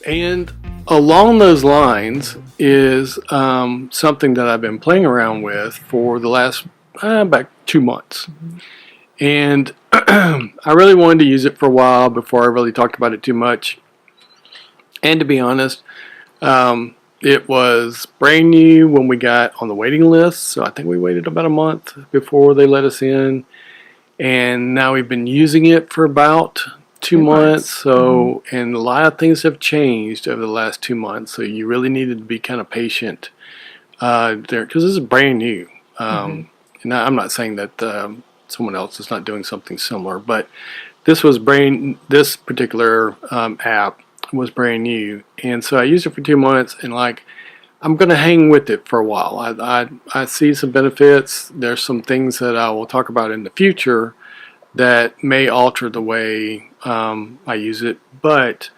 And along those lines is something that I've been playing around with for the last about 2 months. And I really wanted to use it for a while before I really talked about it too much. And to be honest, it was brand new when we got on the waiting list. So I think we waited about a month before they let us in. And now we've been using it for about 2 months. So, and a lot of things have changed over the last 2 months. So you really needed to be kind of patient there because this is brand new. And I'm not saying that someone else is not doing something similar, but this particular app was brand new, and so I used it for 2 months, and like I'm gonna hang with it for a while. I see some benefits. There's some things that I will talk about in the future that may alter the way I use it, but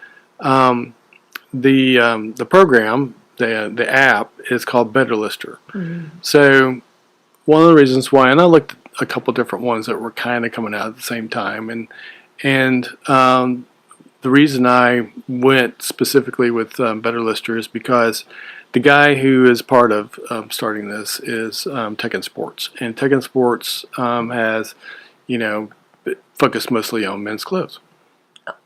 the program, the app is called Better Lister. So one of the reasons why, and I looked at a couple different ones that were kind of coming out at the same time, and the reason I went specifically with Better Lister is because the guy who is part of starting this is Tekken Sports, and Tekken Sports has, focused mostly on men's clothes.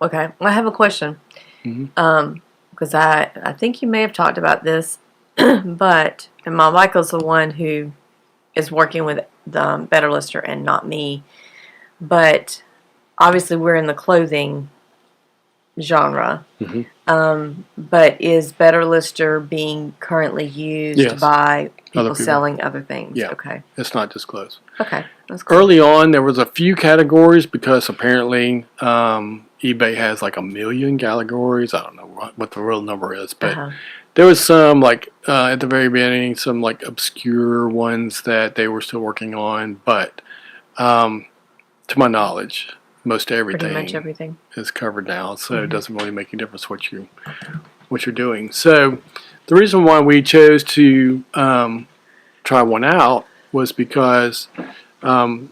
Okay, well, I have a question. Because I think you may have talked about this, but and my Michael's the one who is working with the Better Lister and not me. But obviously we're in the clothing genre. But is Better Lister being currently used by people selling other things? Yeah. Okay. It's not just clothes. Okay. That's cool. Early on, there was a few categories because apparently eBay has like 1 million categories. I don't know what the real number is, but there was some like at the very beginning, some like obscure ones that they were still working on. But to my knowledge, Pretty much everything is covered now, so it doesn't really make any difference what you're doing. So the reason why we chose to try one out was because what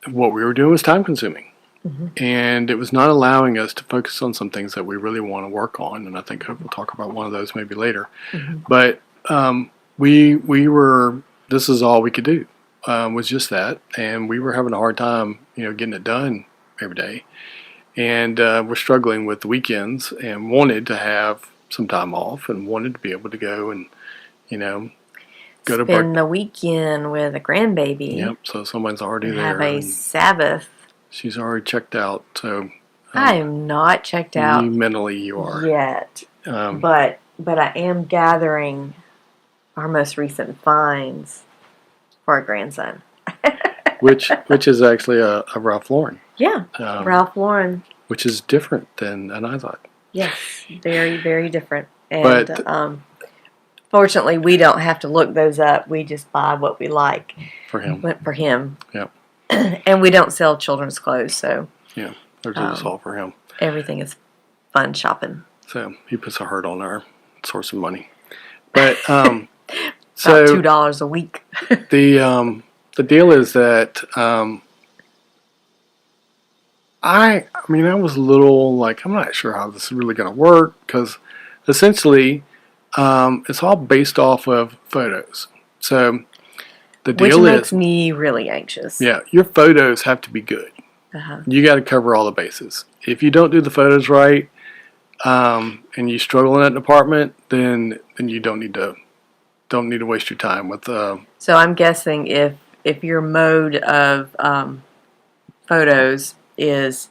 we were doing was time consuming, and it was not allowing us to focus on some things that we really want to work on. And I think we'll talk about one of those maybe later. But we were, this is all we could do. Was just that, and we were having a hard time, getting it done every day, and we're struggling with the weekends, and wanted to have some time off, and wanted to be able to go and, go to spend the weekend with a grandbaby. Yep. So someone's already there. Have a Sabbath. She's already checked out. So I am not checked out. Mentally, you are yet, but I am gathering our most recent finds for our grandson. which is actually a Ralph Lauren. Yeah, Ralph Lauren. Which is different than an iZod. Yes, very, very different. And fortunately, we don't have to look those up. We just buy what we like. For him. Yep. And we don't sell children's clothes, so. Yeah, they're just all for him. Everything is fun shopping. So he puts a hurt on our source of money. But so about $2 a week. the deal is that I was a little like, I'm not sure how this is really going to work, because essentially it's all based off of photos. So the deal which makes me really anxious. Yeah, your photos have to be good. You got to cover all the bases. If you don't do the photos right, and you struggle in that department, then you don't need to waste your time with. So I'm guessing if your mode of photos is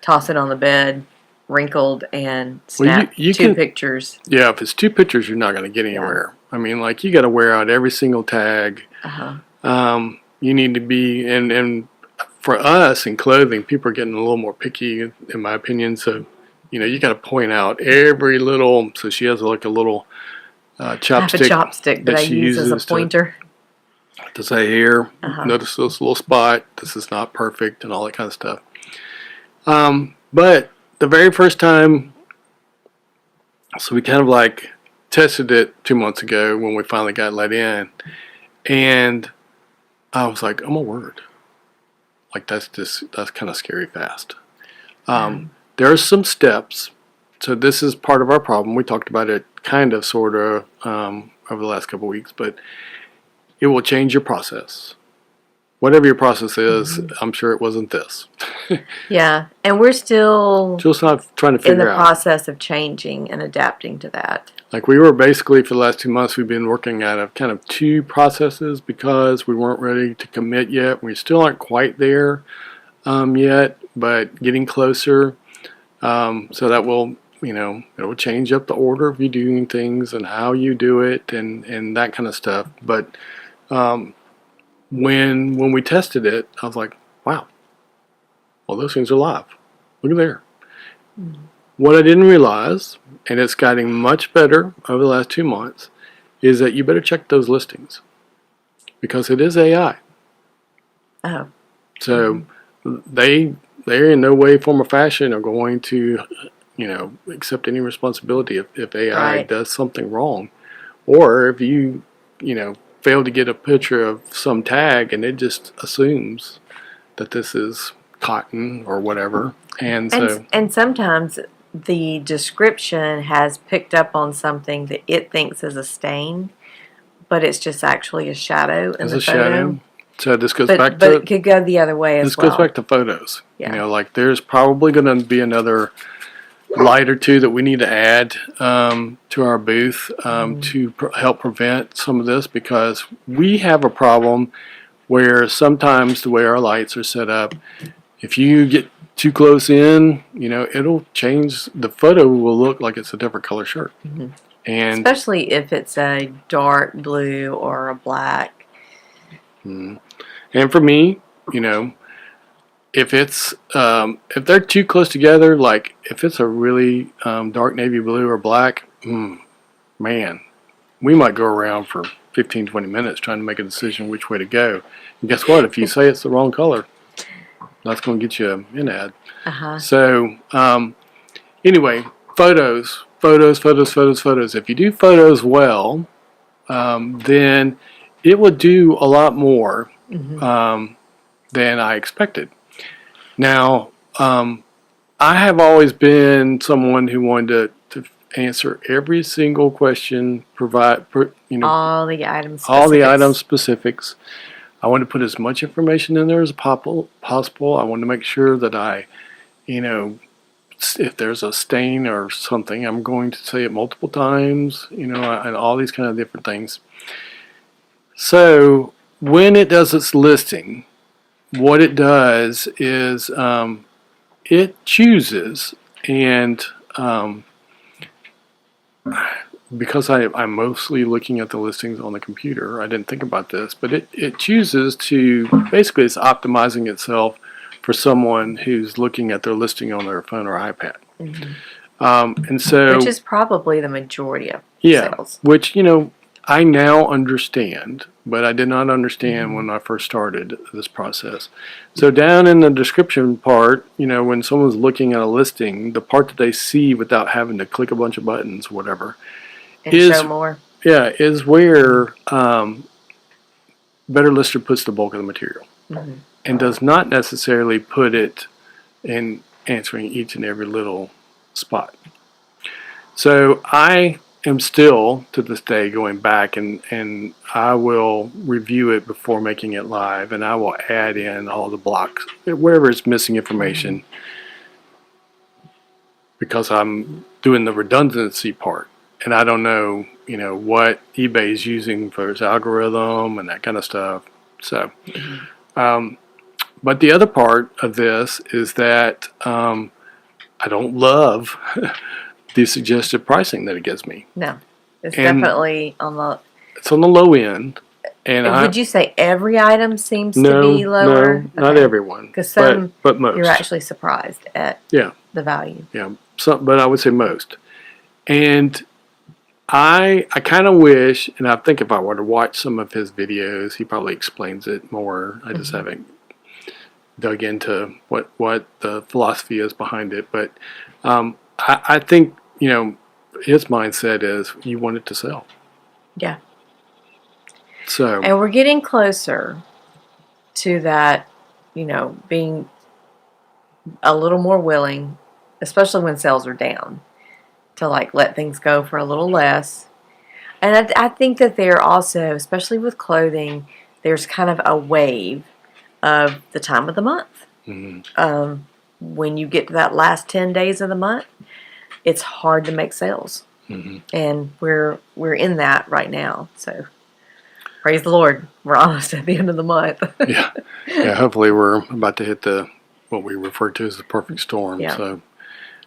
toss it on the bed, wrinkled, and snap two pictures. Yeah, if it's 2 pictures, you're not going to get anywhere. Yeah. You got to wear out every single tag. You need to be, and for us in clothing, people are getting a little more picky, in my opinion. So, you got to point out every little. So she has like a little chopstick. I have a chopstick that I use as a pointer. To say here, notice this little spot. This is not perfect, and all that kind of stuff. But the very first time, so we kind of like tested it 2 months ago when we finally got let in, and I was like, oh my word, like that's kind of scary fast. There are some steps so this is part of our problem. We talked about it kind of, sort of, over the last couple of weeks, but it will change your process. Whatever your process is, I'm sure it wasn't this. Yeah, and we're still Just not trying to in the figure out. process of changing and adapting to that. Like, we were basically, for the last 2 months, we've been working out of kind of two processes because we weren't ready to commit yet. We still aren't quite there yet, but getting closer. So that will, it will change up the order of you doing things and how you do it and that kind of stuff. But when we tested it, I was like, wow, well, those things are live. Look at there. What I didn't realize, and it's gotten much better over the last 2 months, is that you better check those listings because it is AI. Oh. So they're in no way, form, or fashion are going to, accept any responsibility if AI Right. does something wrong, or if you fail to get a picture of some tag and it just assumes that this is cotton or whatever, and so And sometimes the description has picked up on something that it thinks is a stain, but it's just actually a shadow in as the a photo. shadow. So this goes But back but to it could go the other way this as well. goes back to photos. Yeah. Like there's probably going to be another light or two that we need to add to our booth to help prevent some of this, because we have a problem where sometimes the way our lights are set up, if you get too close in, it'll change. The photo will look like it's a different color shirt. And Especially if it's a dark blue or a black. and for me, if it's if they're too close together, like if it's a really dark navy blue or black, man, we might go around for 15-20 minutes trying to make a decision which way to go. And guess what? If you say it's the wrong color, that's going to get you an ad. So anyway, photos. If you do photos well, then it will do a lot more than I expected. Now, I have always been someone who wanted to answer every single question, provide All the items. all the item specifics. I want to put as much information in there as possible. I want to make sure that I, if there's a stain or something, I'm going to say it multiple times, and all these kind of different things. So when it does its listing, what it does is it chooses, and because I'm mostly looking at the listings on the computer, I didn't think about this, but it chooses to, basically it's optimizing itself for someone who's looking at their listing on their phone or iPad. And so, which is probably the majority of yeah, sales. which, I now understand, but I did not understand when I first started this process. So down in the description part, when someone's looking at a listing, the part that they see without having to click a bunch of buttons, whatever, And is show more. Yeah, is where Better Lister puts the bulk of the material, and does not necessarily put it in answering each and every little spot. So I am still, to this day, going back and I will review it before making it live, and I will add in all the blocks, wherever it's missing information, because I'm doing the redundancy part. And I don't know, what eBay is using for its algorithm and that kind of stuff. So, but the other part of this is that I don't love the suggested pricing that it gives me. No, it's And definitely on the. It's on the low end. And Would you say every item seems to no, be lower? no, not everyone, Because some but most. you're actually surprised at Yeah. the value. Yeah, but I would say most. And I kind of wish, and I think if I were to watch some of his videos, he probably explains it more. I just haven't dug into what the philosophy is behind it. But I think, his mindset is you want it to sell. Yeah. So. And we're getting closer to that, being a little more willing, especially when sales are down, to like let things go for a little less. And I think that there also, especially with clothing, there's kind of a wave of the time of the month. When you get to that last 10 days of the month, it's hard to make sales. And we're in that right now. So praise the Lord. We're almost at the end of the month. Yeah. Hopefully we're about to hit what we refer to as the perfect storm. Yeah. So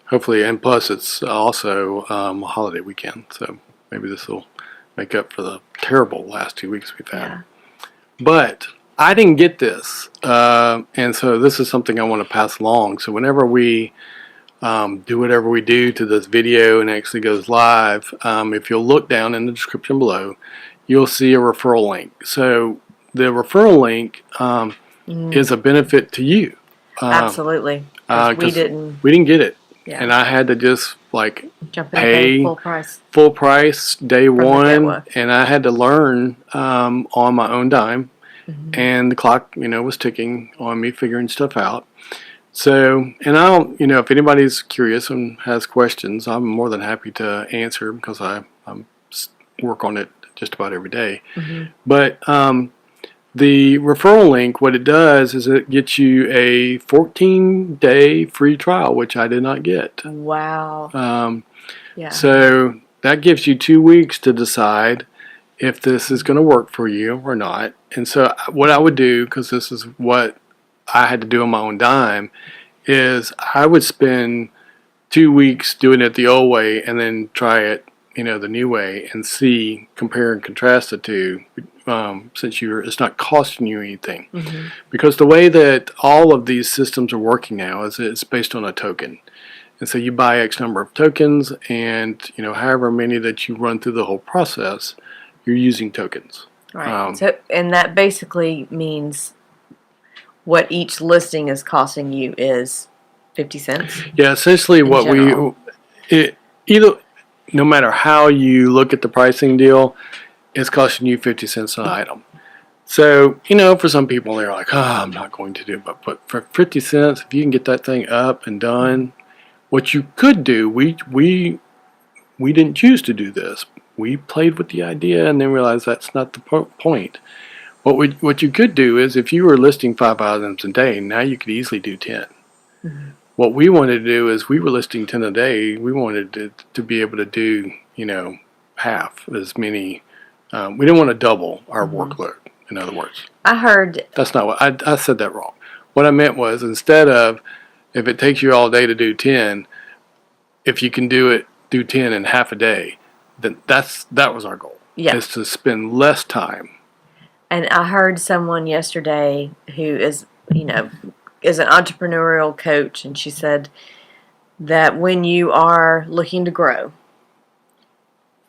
hopefully, and plus it's also a holiday weekend. So maybe this will make up for the terrible last 2 weeks we've had. Yeah. But I didn't get this. And so this is something I want to pass along. So whenever we do whatever we do to this video and actually goes live, if you'll look down in the description below, you'll see a referral link. So the referral link is a benefit to you. Absolutely. We didn't get it. Yeah. And I had to just jump in pay full price day one, and I had to learn on my own dime. And the clock, was ticking on me figuring stuff out. So, and I'll, if anybody's curious and has questions, I'm more than happy to answer because I work on it just about every day. But the referral link, what it does is it gets you a 14-day free trial, which I did not get. Wow. Yeah. So that gives you 2 weeks to decide if this is going to work for you or not. And so what I would do, because this is what I had to do on my own dime, is I would spend 2 weeks doing it the old way and then try it, the new way, and compare and contrast the two, since it's not costing you anything. Because the way that all of these systems are working now is it's based on a token. And so you buy X number of tokens, and however many that you run through the whole process, you're using tokens. Right. And that basically means what each listing is costing you is 50 cents. Yeah, essentially what no matter how you look at the pricing deal, it's costing you 50 cents an item. So, for some people, they're like, I'm not going to do it. But for 50 cents, if you can get that thing up and done, what you could do, we didn't choose to do this. We played with the idea and then realized that's not the point. What you could do is, if you were listing 5 items a day, now you could easily do 10. What we wanted to do is, we were listing 10 a day. We wanted to be able to do, half as many. We didn't want to double our workload, in other words. I heard... That's not what... I said that wrong. What I meant was, instead of, if it takes you all day to do 10, if you can do 10 in half a day, then that was our goal. Yeah. Is to spend less time. And I heard someone yesterday who is an entrepreneurial coach, and she said that when you are looking to grow,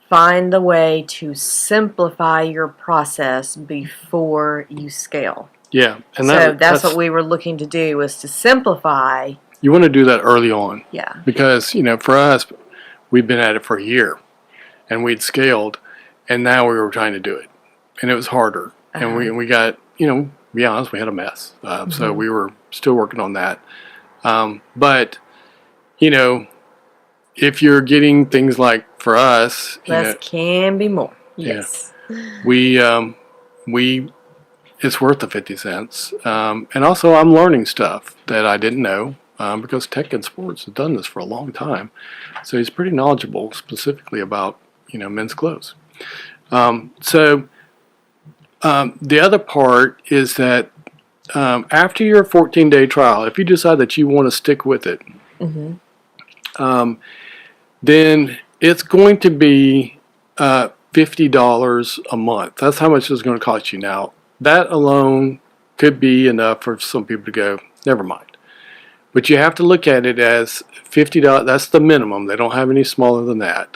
find the way to simplify your process before you scale. Yeah. And so that's what we were looking to do, was to simplify. You want to do that early on. Yeah. Because, for us, we've been at it for a year, and we'd scaled, and now we were trying to do it. And it was harder. And we got, to be honest, we had a mess. So we were still working on that. But, if you're getting things like, for us, less can be more. Yes. Yeah. It's worth the 50 cents. And also, I'm learning stuff that I didn't know, because Tech and Sports has done this for a long time. So he's pretty knowledgeable, specifically about, men's clothes. The other part is that after your 14-day trial, if you decide that you want to stick with it, then it's going to be $50 a month. That's how much it's going to cost you. Now, that alone could be enough for some people to go, never mind. But you have to look at it as $50. That's the minimum. They don't have any smaller than that.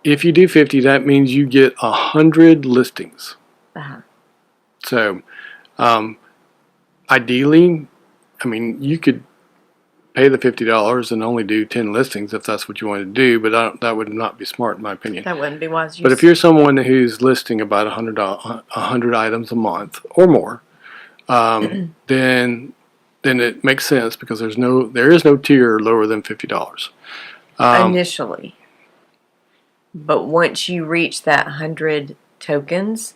If you do 50, that means you get 100 listings. So, ideally, you could pay the $50 and only do 10 listings if that's what you want to do, but that would not be smart, in my opinion. That wouldn't be wise. But if you're someone who's listing about 100 items a month or more, then it makes sense, because there is no tier lower than $50. initially. But once you reach that 100 tokens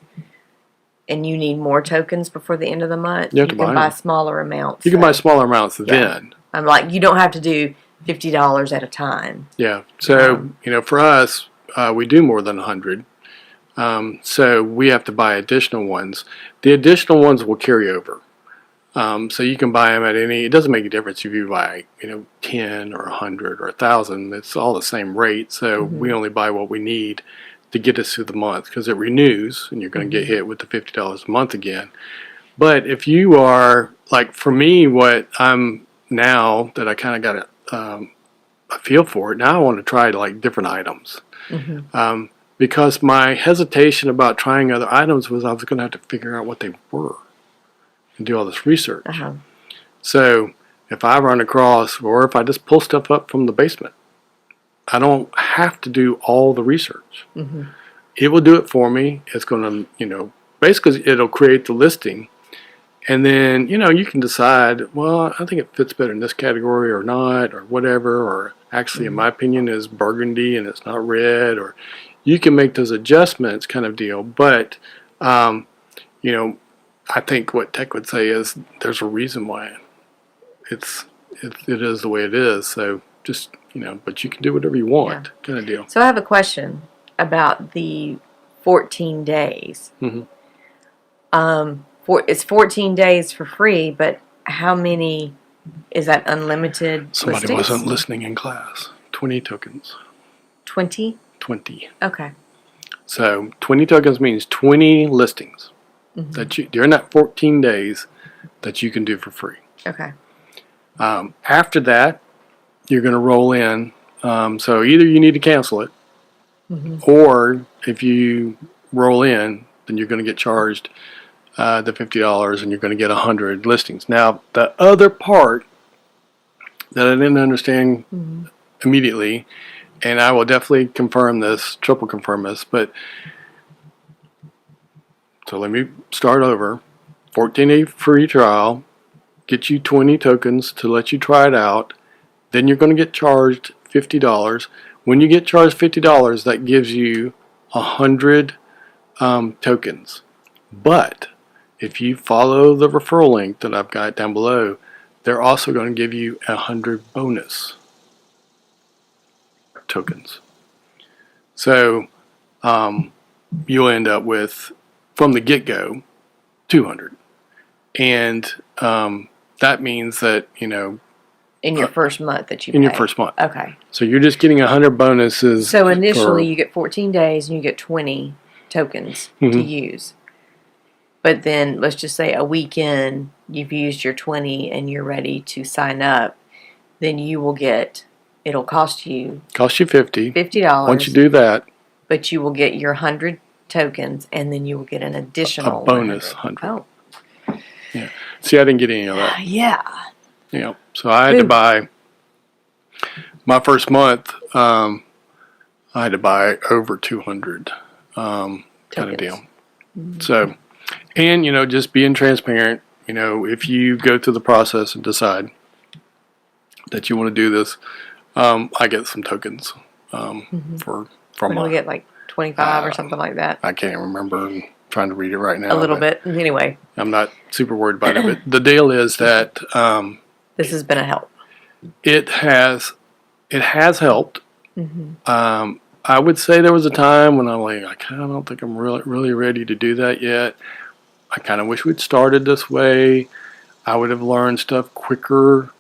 and you need more tokens before the end of the month, You you have to can buy buy them. smaller amounts. You can buy smaller amounts then. I'm like, you don't have to do $50 at a time. Yeah. So, for us, we do more than 100. So we have to buy additional ones. The additional ones will carry over. So you can buy them at any, it doesn't make a difference if you buy, 10 or 100 or 1,000. It's all the same rate. So we only buy what we need to get us through the month because it renews and you're going to get hit with the $50 a month again. But if you are, like for me, what I'm now that I kind of got a feel for it, now I want to try like different items. Because my hesitation about trying other items was I was going to have to figure out what they were and do all this research. So if I run across, or if I just pull stuff up from the basement, I don't have to do all the research. It will do it for me. It's going to, basically it'll create the listing. And then, you can decide, well, I think it fits better in this category or not, or whatever, or actually, in my opinion, is burgundy and it's not red, or you can make those adjustments kind of deal. But, I think what Tech would say is there's a reason why it is the way it is. So just, but you can do whatever you want kind of deal. So I have a question about the 14 days. It's 14 days for free, but how many, is that unlimited Somebody listings? wasn't listening in class. 20 tokens. 20? 20. Okay. So 20 tokens means 20 listings that you, during that 14 days, that you can do for free. Okay. After that, you're going to roll in. So either you need to cancel it, or if you roll in, then you're going to get charged the $50 and you're going to get 100 listings. Now, the other part that I didn't understand immediately, and I will definitely confirm this, triple confirm this, but so let me start over. 14-day free trial, get you 20 tokens to let you try it out. Then you're going to get charged $50. When you get charged $50, that gives you 100 tokens. But if you follow the referral link that I've got down below, they're also going to give you 100 bonus tokens. So you'll end up with, from the get-go, 200. And that means that, in your first month that you in pay. your first month. Okay. So you're just getting 100 bonuses. So initially you get 14 days and you get 20 tokens to use. But then let's just say a weekend you've used your 20 and you're ready to sign up, then you will get, it'll cost you $50. Once you do that, but you will get your 100 tokens and then you will get an additional a bonus 100. Oh. Yeah. See, I didn't get any of that. Yeah. So I had to buy, my first month, I had to buy over 200 kind of deal. So, and, just being transparent, if you go through the process and decide that you want to do this, I get some tokens from We get like 25 or something like that. I can't remember. I'm trying to read it right now. A little bit. Anyway. I'm not super worried about it. But the deal is that this has been a help. It has helped. I would say there was a time when I'm like, I kind of don't think I'm really ready to do that yet. I kind of wish we'd started this way. I would have learned stuff quicker.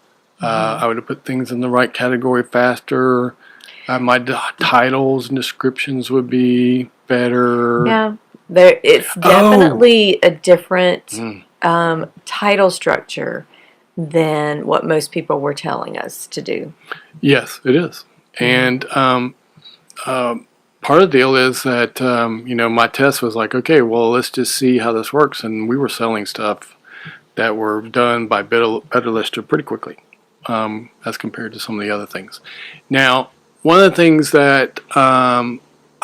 I would have put things in the right category faster. My titles and descriptions would be better. Yeah, it's definitely a different title structure than what most people were telling us to do. Yes, it is. And part of the deal is that, my test was like, okay, well, let's just see how this works. And we were selling stuff that were done by Betterlister pretty quickly as compared to some of the other things. Now, one of the things that I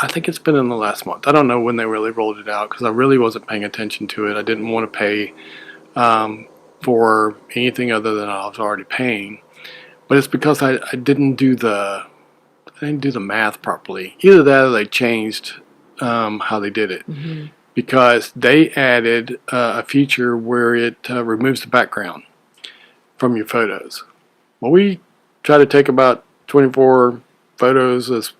think it's been in the last month. I don't know when they really rolled it out because I really wasn't paying attention to it. I didn't want to pay for anything other than I was already paying. But it's because I didn't do the they didn't do the math properly. Either that or they changed how they did it. Mm-hmm. Because they added a feature where it removes the background from your photos. Well, we try to take about 24 photos as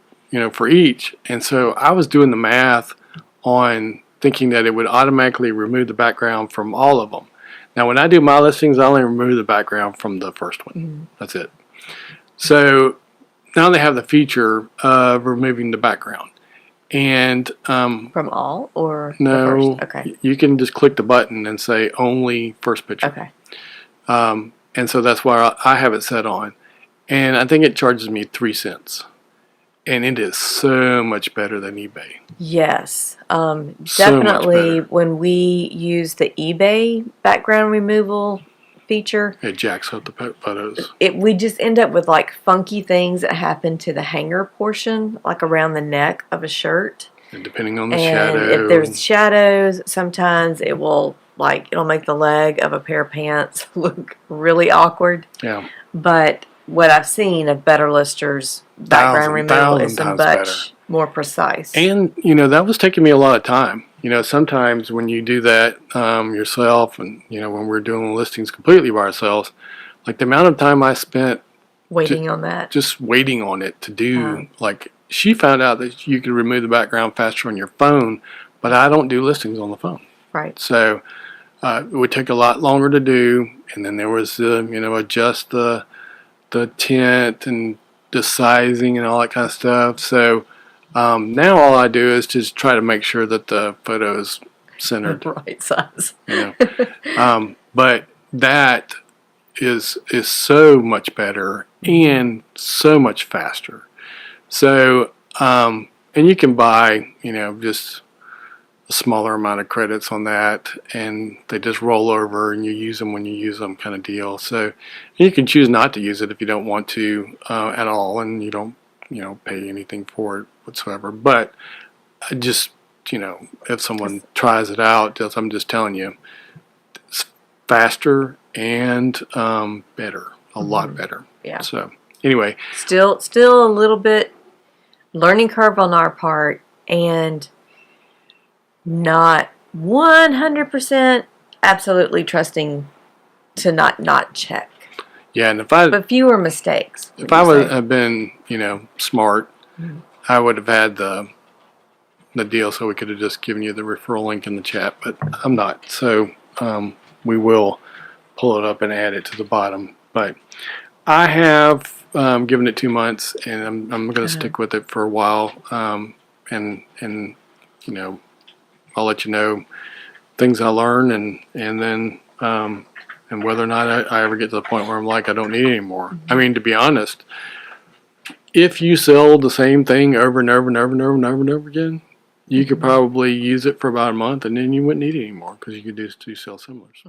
for each, and so I was doing the math on thinking that it would automatically remove the background from all of them. Now, when I do my listings, I only remove the background from the first one. Mm-hmm. That's it. So now they have the feature of removing the background. And From all or no, the first? Okay. you can just click the button and say only first picture. Okay. And so that's why I have it set on. And I think it charges me 3 cents. And it is so much better than eBay. Yes. So Definitely much better. when we use the eBay background removal feature, It jacks up the photos. we just end up with like funky things that happen to the hanger portion, like around the neck of a shirt. And depending on the And shadow. if there's shadows, sometimes it'll make the leg of a pair of pants look really awkward. Yeah. But what I've seen of better listers background removal is much more precise. And that was taking me a lot of time. Sometimes when you do that yourself, and when we're doing listings completely by ourselves, like the amount of time I spent waiting on that, just waiting on it to do. Like she found out that you could remove the background faster on your phone, but I don't do listings on the phone. Right. So it would take a lot longer to do, and then there was adjust the tint and the sizing and all that kind of stuff. So now all I do is just try to make sure that the photo is centered, the right size. But that is so much better and so much faster. So and you can buy just a smaller amount of credits on that, and they just roll over and you use them when you use them, kind of deal. So you can choose not to use it if you don't want to at all, and you don't pay anything for it whatsoever. But I just if someone tries it out, I'm just telling you, it's faster and better, a lot better. Yeah. So anyway, still a little bit learning curve on our part, and not 100% absolutely trusting to not check. Yeah, and but fewer mistakes. If I would have been smart, I would have had the deal, so we could have just given you the referral link in the chat. But I'm not, so we will pull it up and add it to the bottom. But I have given it 2 months, and I'm going to stick with it for a while. And I'll let you know things I learn, and then and whether or not I ever get to the point where I'm like, I don't need it anymore. I mean, to be honest, if you sell the same thing over and over and over and over and over and over again, you could probably use it for about a month, and then you wouldn't need it anymore because you could just do sell similars.